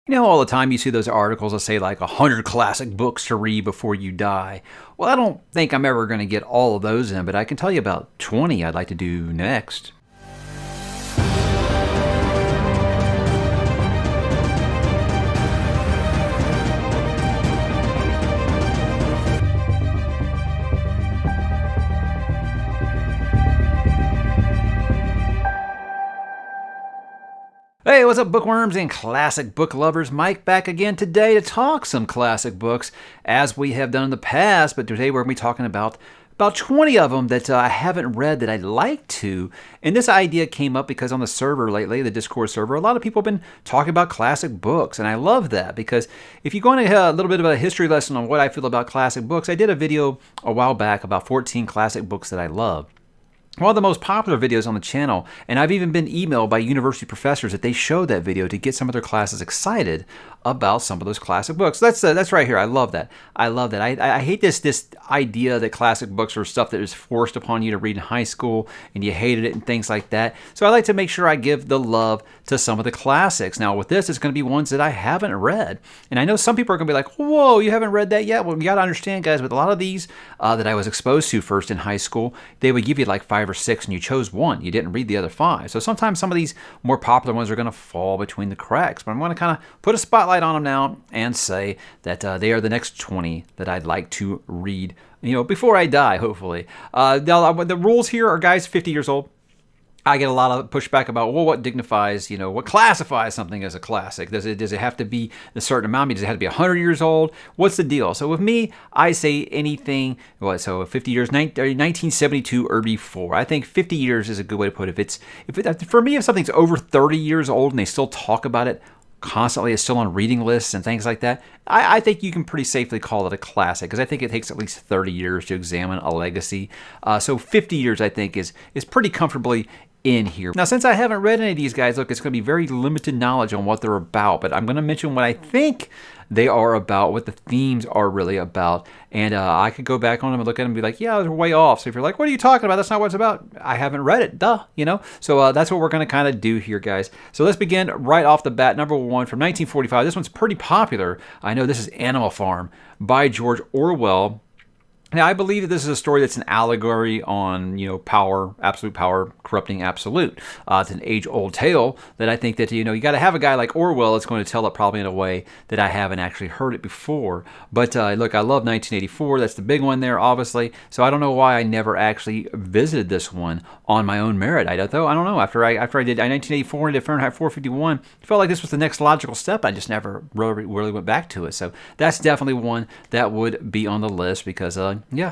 You know, all the time you see those articles that say like 100 classic books to read before you die. Well, I don't think I'm ever going to get all of those in, but I can tell you about 20 I'd like to do next. Hey, what's up, bookworms and classic book lovers? Mike back again today to talk some classic books, as we have done in the past. But today we're going to be talking about 20 of them that I haven't read that I'd like to. And this idea came up because on the server lately, the Discord server, a lot of people have been talking about classic books. And I love that because if you go into a little bit of a history lesson on what I feel about classic books, I did a video a while back about 14 classic books that I love. One of the most popular videos on the channel, and I've even been emailed by university professors that they showed that video to get some of their classes excited about some of those classic books. That's right here. I love that. I love that. I hate this idea that classic books are stuff that is forced upon you to read in high school and you hated it and things like that. So I like to make sure I give the love to some of the classics. Now with this, it's going to be ones that I haven't read. And I know some people are going to be like, whoa, you haven't read that yet? Well, you got to understand, guys, with a lot of these that I was exposed to first in high school, they would give you like 5 or 6 and you chose one. You didn't read the other 5. So sometimes some of these more popular ones are going to fall between the cracks. But I'm going to kind of put a spotlight on them now and say that they are the next 20 that I'd like to read, before I die, hopefully. The rules here are guys 50 years old. I get a lot of pushback about, well, what dignifies, what classifies something as a classic? Does it have to be a certain amount? Does it have to be 100 years old? What's the deal? So with me, I say anything, 50 years, 1972 or before. I think 50 years is a good way to put it. For me, if something's over 30 years old and they still talk about it constantly, it's still on reading lists and things like that, I think you can pretty safely call it a classic because I think it takes at least 30 years to examine a legacy. So 50 years, I think, is pretty comfortably in here. Now, since I haven't read any of these guys, look, it's going to be very limited knowledge on what they're about, but I'm going to mention what I think they are about, what the themes are really about, and I could go back on them and look at them and be like, yeah, they're way off. So if you're like, what are you talking about? That's not what it's about. I haven't read it, duh, So that's what we're going to kind of do here, guys. So let's begin right off the bat. Number 1 from 1945. This one's pretty popular. I know this is Animal Farm by George Orwell. Now, I believe that this is a story that's an allegory on, power, absolute power, corrupting absolute. It's an age-old tale that I think that, you got to have a guy like Orwell that's going to tell it probably in a way that I haven't actually heard it before. But look, I love 1984. That's the big one there, obviously. So I don't know why I never actually visited this one on my own merit. I don't know. After I did 1984 and did Fahrenheit 451, I felt like this was the next logical step. I just never really went back to it. So that's definitely one that would be on the list because,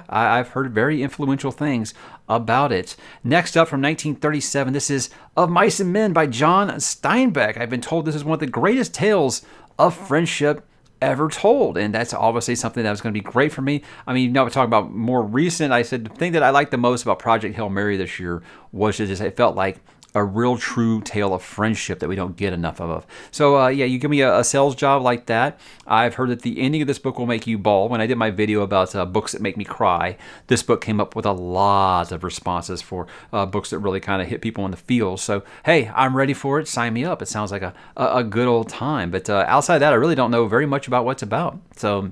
I've heard very influential things about it. Next up from 1937, this is Of Mice and Men by John Steinbeck. I've been told this is one of the greatest tales of friendship ever told, and that's obviously something that was going to be great for me. I mean, we're talking about more recent. I said the thing that I liked the most about Project Hail Mary this year was it felt like a real true tale of friendship that we don't get enough of. So you give me a sales job like that. I've heard that the ending of this book will make you bawl. When I did my video about books that make me cry, this book came up with a lot of responses for books that really kind of hit people in the feels. So hey, I'm ready for it. Sign me up. It sounds like a good old time. But outside that, I really don't know very much about what's about. So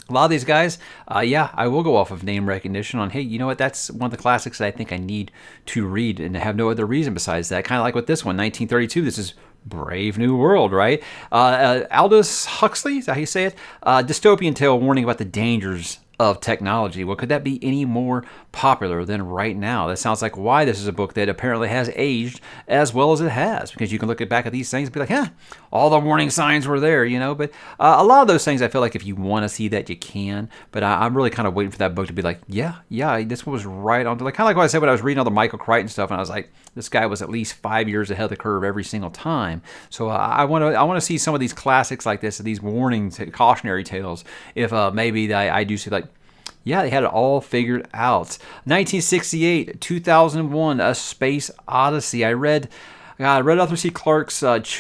a lot of these guys, I will go off of name recognition on, hey, you know what, that's one of the classics that I think I need to read and have no other reason besides that. Kind of like with this one, 1932, this is Brave New World, right? Aldous Huxley, is that how you say it? Dystopian tale warning about the dangers of technology. Well, could that be any more popular than right now? That sounds like why this is a book that apparently has aged as well as it has, because you can look back at these things and be like, all the warning signs were there, But a lot of those things, I feel like if you want to see that, you can. But I'm really kind of waiting for that book to be like, yeah, this one was right on. Like kind of like what I said when I was reading all the Michael Crichton stuff, and I was like, this guy was at least 5 years ahead of the curve every single time. So I want to see some of these classics like this, these warnings, cautionary tales. If maybe I do see like, yeah, they had it all figured out. 1968, 2001, A Space Odyssey. I read Arthur C. Clarke's what's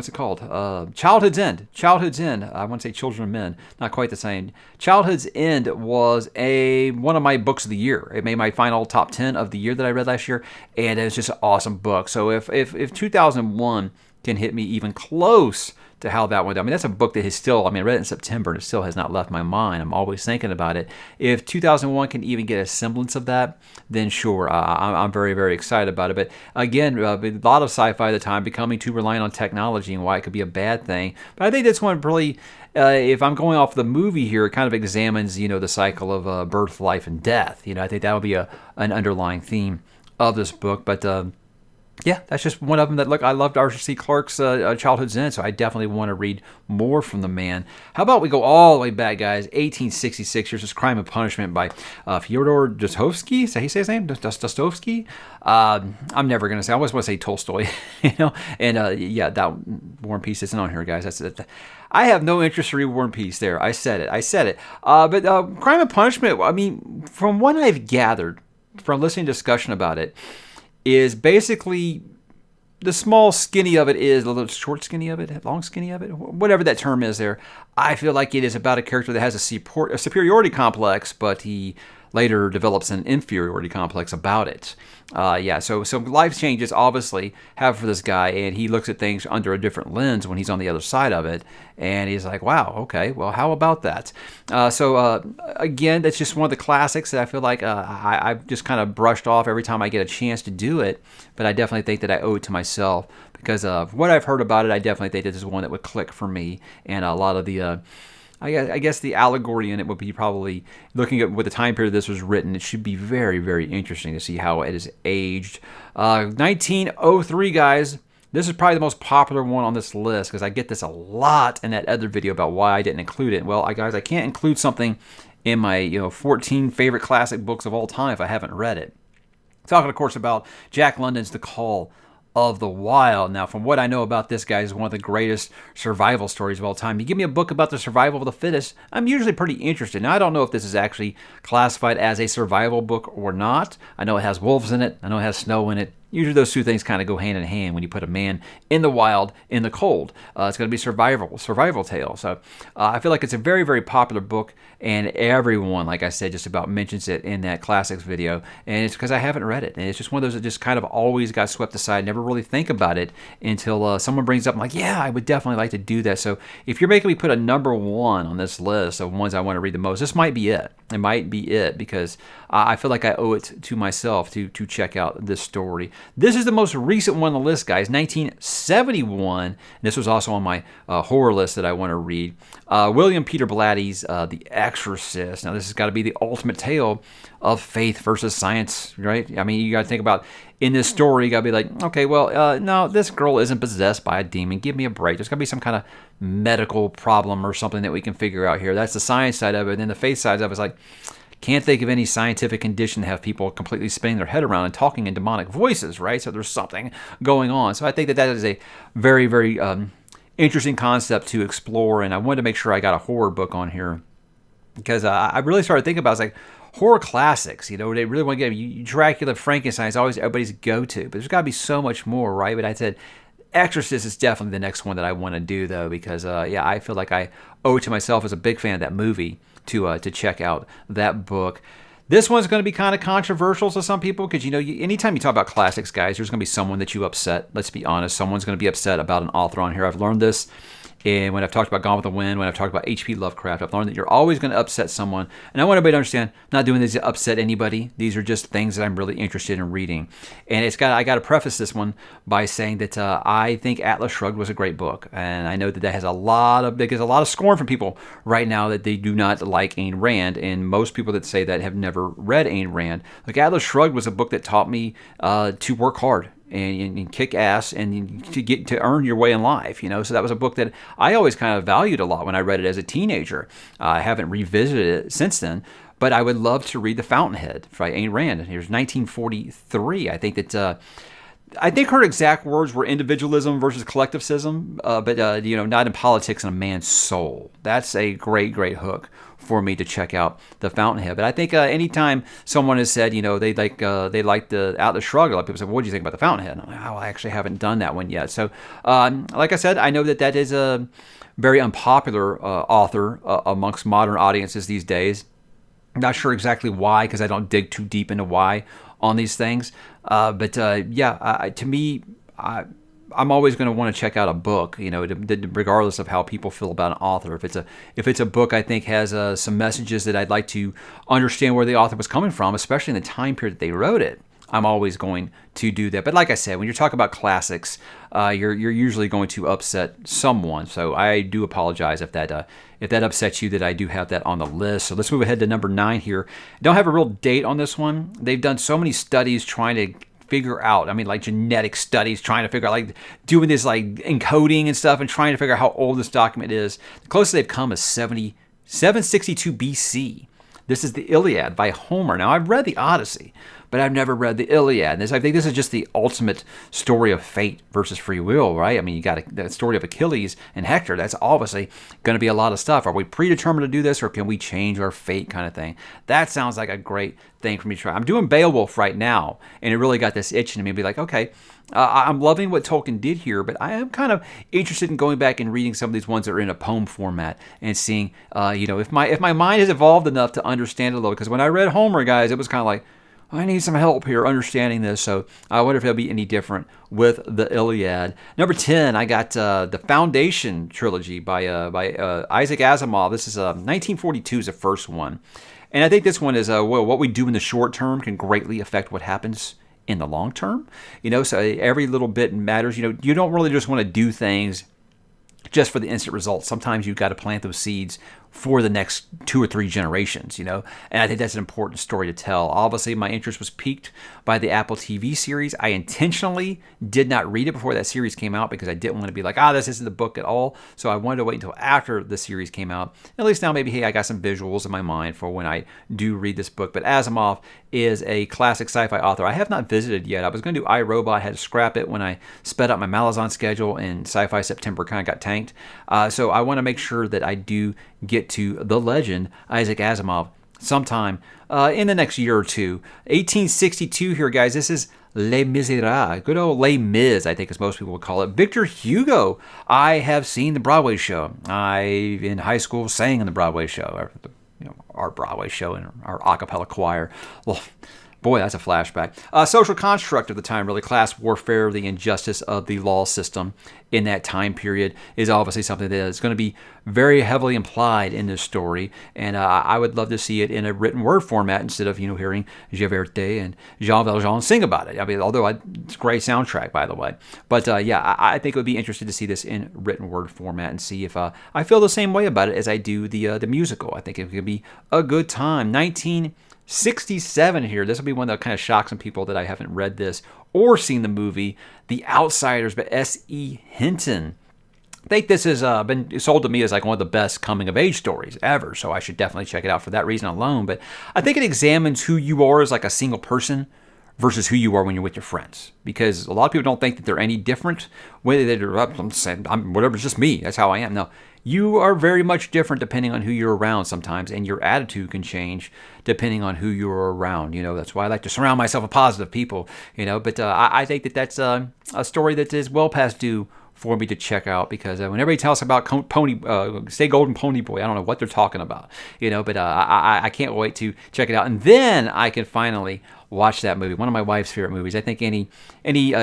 it called? Childhood's End. Childhood's End. I want to say Children of Men. Not quite the same. Childhood's End was one of my books of the year. It made my final top 10 of the year that I read last year, and it was just an awesome book. So if 2001 can hit me even close to how that went. I mean, that's a book that is still, I mean, I read it in September and it still has not left my mind. I'm always thinking about it. If 2001 can even get a semblance of that, then sure, I'm very, very excited about it. But again, a lot of sci-fi at the time becoming too reliant on technology and why it could be a bad thing. But I think this one really, if I'm going off the movie here, it kind of examines, the cycle of birth, life, and death. I think that would be an underlying theme of this book. But yeah, that's just one of them that, look, I loved Arthur C. Clarke's Childhood Zen, so I definitely want to read more from the man. How about we go all the way back, guys? 1866, here's this Crime and Punishment by Fyodor Dostoevsky. Is that how you say his name? Dostoevsky? I'm never going to say, I always want to say Tolstoy, And yeah, that War and Peace isn't on here, guys. That's it. I have no interest to read War and Peace there. I said it. But Crime and Punishment, I mean, from what I've gathered from listening to discussion about it, is basically the small skinny of it is, a little short skinny of it, long skinny of it, whatever that term is there. I feel like it is about a character that has a superiority complex, but he later develops an inferiority complex about it. So life changes obviously have for this guy, and he looks at things under a different lens when he's on the other side of it, and he's like, wow, okay, well, how about that? Again, that's just one of the classics that I feel like I've just kind of brushed off every time I get a chance to do it, but I definitely think that I owe it to myself because of what I've heard about it. I definitely think this is one that would click for me, and a lot of the I guess the allegory in it would be probably looking at what the time period this was written. It should be very, very interesting to see how it is aged. 1903, guys. This is probably the most popular one on this list because I get this a lot in that other video about why I didn't include it. Well, guys, I can't include something in my 14 favorite classic books of all time if I haven't read it. Talking, of course, about Jack London's The Call of the Wild. Now, from what I know about this guy, is one of the greatest survival stories of all time. You give me a book about the survival of the fittest, I'm usually pretty interested. Now, I don't know if this is actually classified as a survival book or not. I know it has wolves in it. I know it has snow in it. Usually those two things kind of go hand in hand when you put a man in the wild, in the cold. It's going to be survival tale. So I feel like it's a very, very popular book, and everyone, like I said, just about mentions it in that classics video, and it's because I haven't read it. And it's just one of those that just kind of always got swept aside, never really think about it until someone brings it up. I'm like, yeah, I would definitely like to do that. So if you're making me put a number one on this list of ones I want to read the most, this might be it. It might be it because I feel like I owe it to myself to check out this story. This is the most recent one on the list, guys, 1971. And this was also on my horror list that I want to read. William Peter Blatty's The Exorcist. Now, this has got to be the ultimate tale of faith versus science, right? I mean, you got to think about, in this story, you got to be like, okay, well, no, this girl isn't possessed by a demon. Give me a break. There's got to be some kind of medical problem or something that we can figure out here. That's the science side of it. And then the faith side of it is like, can't think of any scientific condition to have people completely spinning their head around and talking in demonic voices, right? So there's something going on. So I think that is a very, very interesting concept to explore, and I wanted to make sure I got a horror book on here because I really started thinking about it. It's like horror classics, they really want to get Dracula, Frankenstein is always everybody's go-to, but there's got to be so much more, right? But I said Exorcist is definitely the next one that I want to do, though, because I feel like I owe it to myself as a big fan of that movie to check out that book. This one's going to be kind of controversial to some people because, anytime you talk about classics, guys, there's going to be someone that you upset. Let's be honest. Someone's going to be upset about an author on here. I've learned this. And when I've talked about Gone with the Wind, when I've talked about H.P. Lovecraft, I've learned that you're always going to upset someone. And I want everybody to understand, I'm not doing this to upset anybody. These are just things that I'm really interested in reading. And I got to preface this one by saying that I think Atlas Shrugged was a great book. And I know that has a lot of scorn from people right now that they do not like Ayn Rand. And most people that say that have never read Ayn Rand. Like, Atlas Shrugged was a book that taught me to work hard and kick ass and to earn your way in life, So that was a book that I always kind of valued a lot when I read it as a teenager. I haven't revisited it since then, but I would love to read The Fountainhead by Ayn Rand. Here's 1943. I think that I think her exact words were individualism versus collectivism, but not in politics and a man's soul. That's a great, great hook for me to check out The Fountainhead. But I think anytime someone has said, they like the Atlas Shrugged, a lot of people say, well, what do you think about The Fountainhead? And I'm like, I actually haven't done that one yet. So, like I said, I know that is a very unpopular author amongst modern audiences these days. I'm not sure exactly why, because I don't dig too deep into why on these things. To me, I'm always going to want to check out a book, regardless of how people feel about an author. If it's a book I think has some messages that I'd like to understand where the author was coming from, especially in the time period that they wrote it, I'm always going to do that. But like I said, when you're talking about classics, you're usually going to upset someone. So I do apologize if that upsets you that I do have that on the list. So let's move ahead to number 9 here. Don't have a real date on this one. They've done so many studies trying to figure out, like genetic studies, trying to figure out, like doing this like encoding and stuff and trying to figure out how old this document is. The closest they've come is 762 BC. This is the Iliad by Homer. Now, I've read the Odyssey, but I've never read the Iliad. And I think this is just the ultimate story of fate versus free will, right? You got the story of Achilles and Hector. That's obviously going to be a lot of stuff. Are we predetermined to do this, or can we change our fate kind of thing? That sounds like a great thing for me to try. I'm doing Beowulf right now, and it really got this itch in me to be like, okay, I'm loving what Tolkien did here, but I am kind of interested in going back and reading some of these ones that are in a poem format and seeing, if my mind has evolved enough to understand it a little. Because when I read Homer, guys, it was kind of like, I need some help here understanding this. So I wonder if it'll be any different with the Iliad. Number 10, I got the Foundation trilogy by Isaac Asimov. This is 1942 is the first one. And I think this one is what we do in the short term can greatly affect what happens in the long term. So every little bit matters. You don't really just want to do things just for the instant results. Sometimes you've got to plant those seeds for the next 2 or 3 generations, and I think that's an important story to tell. Obviously, my interest was piqued by the Apple TV series. I intentionally did not read it before that series came out because I didn't want to be like, this isn't the book at all. So I wanted to wait until after the series came out. At least now maybe, hey, I got some visuals in my mind for when I do read this book. But Asimov is a classic sci-fi author I have not visited yet. I was going to do iRobot, had to scrap it when I sped up my Malazan schedule, and Sci-Fi September kind of got tanked. So I want to make sure that I do get to the legend Isaac Asimov sometime in the next year or two. 1862 here, guys. This is Les Miserables. Good old Les Mis, I think as most people would call it. Victor Hugo. I have seen the Broadway show. I, in high school, sang in the Broadway show, or our Broadway show in our a cappella choir. Well, boy, that's a flashback. Social construct of the time, really. Class warfare, the injustice of the law system in that time period is obviously something that is going to be very heavily implied in this story. And I would love to see it in a written word format instead of, hearing Javerte and Jean Valjean sing about it. Although it's a great soundtrack, by the way. But I think it would be interesting to see this in written word format and see if I feel the same way about it as I do the musical. I think it could be a good time. 1967 here. This will be one that kind of shocks some people that I haven't read this or seen the movie, The Outsiders by S.E. Hinton. I think this has been sold to me as like one of the best coming-of-age stories ever, so I should definitely check it out for that reason alone. But I think it examines who you are as like a single person versus who you are when you're with your friends. Because a lot of people don't think that they're any different. Whether they're whatever, it's just me. That's how I am. No, you are very much different depending on who you're around sometimes, and your attitude can change depending on who you're around. That's why I like to surround myself with positive people. But I think that that's a story that is well past due for me to check out, because when everybody tells about Stay Golden Pony Boy, I don't know what they're talking about, but I can't wait to check it out, and then I can finally watch that movie. One of my wife's favorite movies. I think any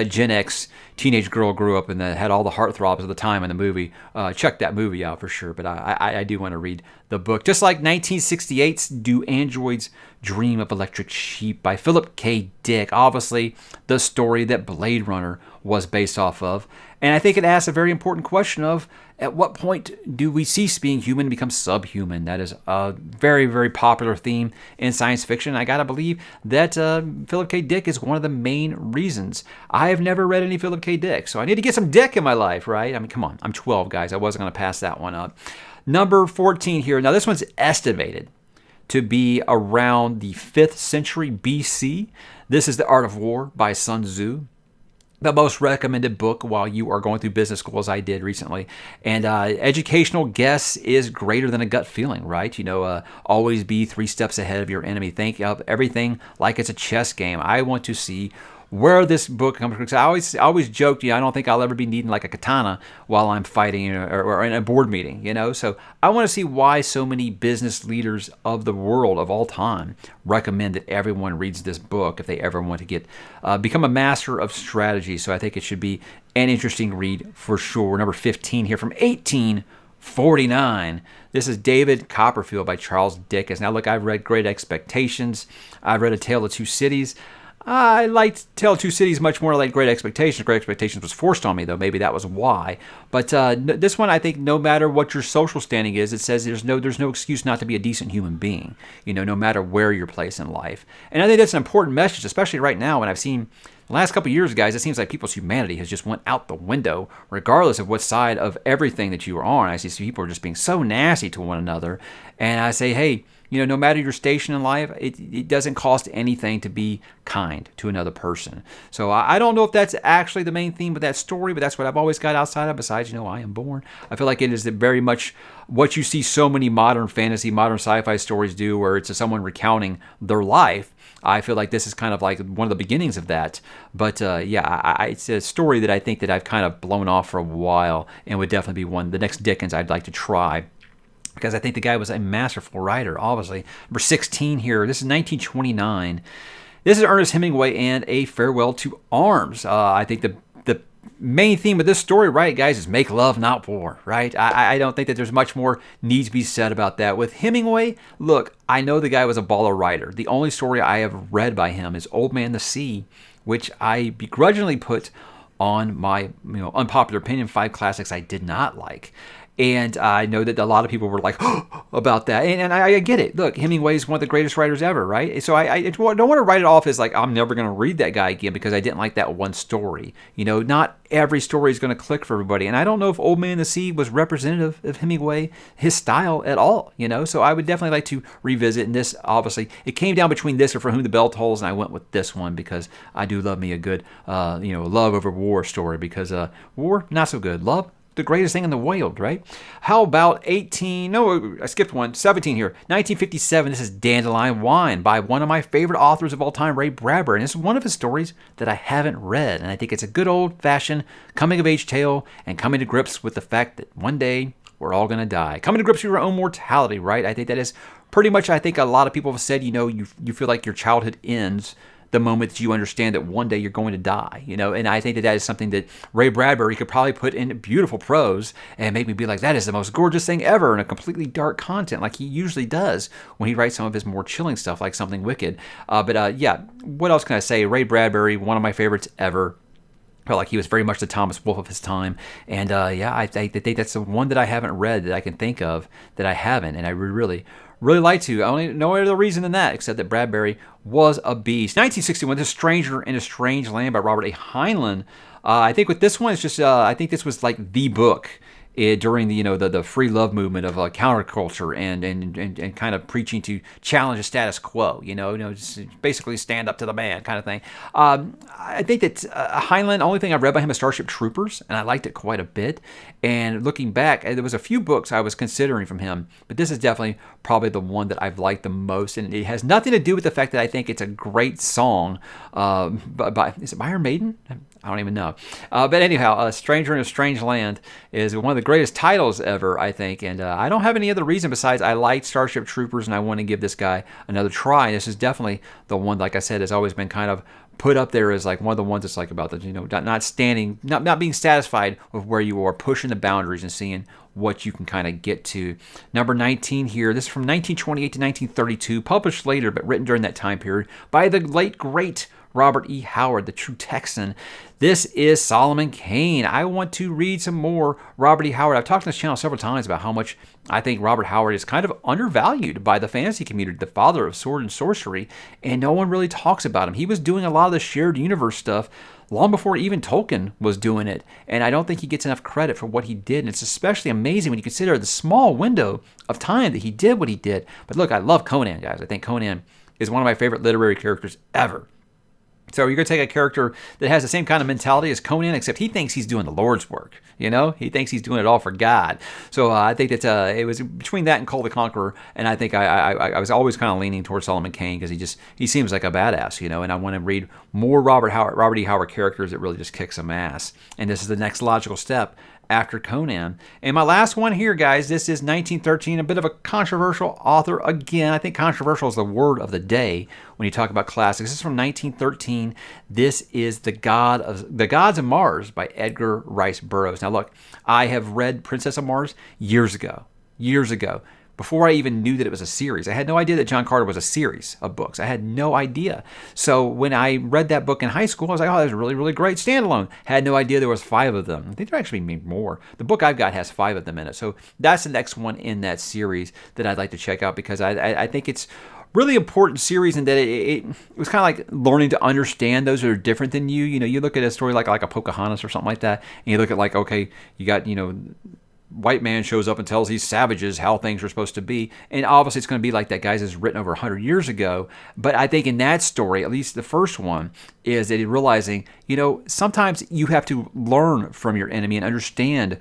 Gen X teenage girl grew up and had all the heartthrobs of the time in the movie. Check that movie out for sure. But I do want to read the book. Just like 1968's Do Androids Dream of Electric Sheep by Philip K. Dick. Obviously, the story that Blade Runner was based off of. And I think it asks a very important question of, at what point do we cease being human and become subhuman? That is a very, very popular theme in science fiction. I gotta believe that Philip K. Dick is one of the main reasons. I have never read any Philip K. Dick, so I need to get some Dick in my life, right? Come on, I'm 12, guys. I wasn't gonna pass that one up. Number 14 here. Now, this one's estimated to be around the 5th century BC. This is The Art of War by Sun Tzu. The most recommended book while you are going through business school, as I did recently. And educational guess is greater than a gut feeling, right? Always be 3 steps ahead of your enemy. Think of everything like it's a chess game. I want to see where this book comes from. I always joked, I don't think I'll ever be needing like a katana while I'm fighting or in a board meeting. So I want to see why so many business leaders of the world of all time recommend that everyone reads this book if they ever want to get become a master of strategy. So I think it should be an interesting read for sure. Number 15 here from 1849. This is David Copperfield by Charles Dickens. Now, look, I've read Great Expectations. I've read A Tale of Two Cities. I liked Tale of Two Cities much more like Great Expectations. Great Expectations was forced on me, though. Maybe that was why. But this one, I think, no matter what your social standing is, it says there's no excuse not to be a decent human being, no matter where your place in life. And I think that's an important message, especially right now when I've seen the last couple of years, guys, it seems like people's humanity has just went out the window, regardless of what side of everything that you are on. I see people are just being so nasty to one another. And I say, hey, no matter your station in life, it doesn't cost anything to be kind to another person. So I don't know if that's actually the main theme of that story, but that's what I've always got outside of. Besides, I am born. I feel like it is very much what you see so many modern fantasy, modern sci-fi stories do, where it's someone recounting their life. I feel like this is kind of like one of the beginnings of that. But it's a story that I think that I've kind of blown off for a while and would definitely be the next Dickens I'd like to try, because I think the guy was a masterful writer, obviously. Number 16 here, this is 1929. This is Ernest Hemingway and A Farewell to Arms. I think the main theme of this story, right, guys, is make love, not war, right? I don't think that there's much more needs to be said about that. With Hemingway, look, I know the guy was a baller writer. The only story I have read by him is Old Man the Sea, which I begrudgingly put on my unpopular opinion 5 classics I did not like. And I know that a lot of people were like, about that. And I get it. Look, Hemingway is one of the greatest writers ever, right? So I don't want to write it off as like, I'm never going to read that guy again because I didn't like that one story. Not every story is going to click for everybody. And I don't know if Old Man and the Sea was representative of Hemingway, his style at all, So I would definitely like to revisit. And this, obviously, it came down between this or For Whom the Bell Tolls, and I went with this one because I do love me a good, love over war story, because war, not so good. Love, the greatest thing in the world, right? How about 17 here. 1957, this is Dandelion Wine by one of my favorite authors of all time, Ray Bradbury. And this is one of his stories that I haven't read. And I think it's a good old-fashioned coming-of-age tale and coming to grips with the fact that one day we're all going to die. Coming to grips with your own mortality, right? I think that is pretty much, I think a lot of people have said, you feel like your childhood ends the moment that you understand that one day you're going to die, and I think that is something that Ray Bradbury could probably put in beautiful prose and make me be like, that is the most gorgeous thing ever, in a completely dark content, like he usually does when he writes some of his more chilling stuff, like Something Wicked. What else can I say? Ray Bradbury, one of my favorites ever. Felt like he was very much the Thomas Wolfe of his time. And I think that's the one that I haven't read that I can think of that I haven't, and I really like to. I only no other reason than that, except that Bradbury was a beast. 1961, The Stranger in a Strange Land by Robert A. Heinlein. I think with this one, it's just I think this was like the book during the free love movement of counterculture and kind of preaching to challenge the status quo, just basically stand up to the man kind of thing. I think that Heinlein, the only thing I've read by him is Starship Troopers, and I liked it quite a bit. And looking back, there was a few books I was considering from him, but this is definitely probably the one that I've liked the most. And it has nothing to do with the fact that I think it's a great song. Is it by Iron Maiden? I don't even know. But anyhow, Stranger in a Strange Land is one of the greatest titles ever, I think. And I don't have any other reason besides I like Starship Troopers and I want to give this guy another try. This is definitely the one, like I said, has always been kind of put up there as like one of the ones that's like about the, not being satisfied with where you are, pushing the boundaries and seeing what you can kind of get to. Number 19 here. This is from 1928 to 1932, published later but written during that time period by the late, great Robert E. Howard, the true Texan. This is Solomon Kane. I want to read some more Robert E. Howard. I've talked on this channel several times about how much I think Robert Howard is kind of undervalued by the fantasy community, the father of sword and sorcery, and no one really talks about him. He was doing a lot of the shared universe stuff long before even Tolkien was doing it, and I don't think he gets enough credit for what he did, and it's especially amazing when you consider the small window of time that he did what he did. But look, I love Conan, guys. I think Conan is one of my favorite literary characters ever. So you're going to take a character that has the same kind of mentality as Conan, except he thinks he's doing the Lord's work. He thinks he's doing it all for God. So I think that it was between that and Cole the Conqueror, and I think I was always kind of leaning towards Solomon Kane because he seems like a badass, and I want to read more Robert E. Howard characters that really just kick some ass. And this is the next logical step after Conan. And my last one here, guys, this is 1913, a bit of a controversial author. Again, I think controversial is the word of the day when you talk about classics. This is from 1913. This is The Gods of Mars by Edgar Rice Burroughs. Now, look, I have read Princess of Mars years ago. Before I even knew that it was a series. I had no idea that John Carter was a series of books. I had no idea. So when I read that book in high school, I was like, oh, that's a really, really great standalone. Had no idea there was 5 of them. I think there actually may be more. The book I've got has 5 of them in it. So that's the next one in that series that I'd like to check out because I think it's really important series in that it was kind of like learning to understand those that are different than you. You look at a story like a Pocahontas or something like that, and you look at like, okay, you got, white man shows up and tells these savages how things are supposed to be. And obviously it's going to be like that, guys, is written over 100 years ago. But I think in that story, at least the first one, is that realizing, sometimes you have to learn from your enemy and understand,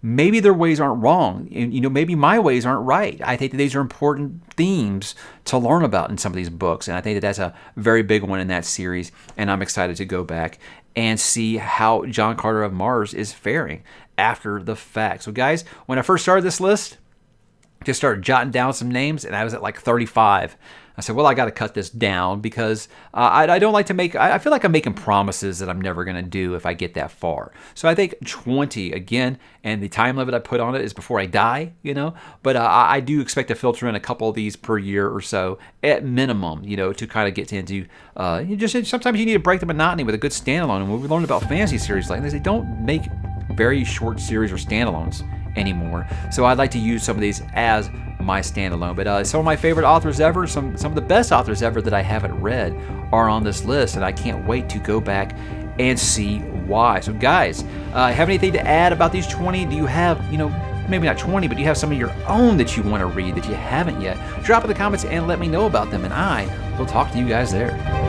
maybe their ways aren't wrong. And, maybe my ways aren't right. I think that these are important themes to learn about in some of these books. And I think that that's a very big one in that series. And I'm excited to go back and see how John Carter of Mars is faring after the fact. So guys, when I first started this list, just started jotting down some names, and I was at like 35. I said, well, I got to cut this down because I don't like to I feel like I'm making promises that I'm never going to do if I get that far. So I think 20, again, and the time limit I put on it is before I die, But I do expect to filter in a couple of these per year or so at minimum, to kind of get into, sometimes you need to break the monotony with a good standalone. And when we learned about fantasy series like this, they don't make very short series or standalones anymore. So I'd like to use some of these as my standalone. But some of my favorite authors ever, some of the best authors ever that I haven't read are on this list, and I can't wait to go back and see why. So guys, have anything to add about these 20? Do you have, maybe not 20, but do you have some of your own that you want to read that you haven't yet? Drop in the comments and let me know about them, and I will talk to you guys there.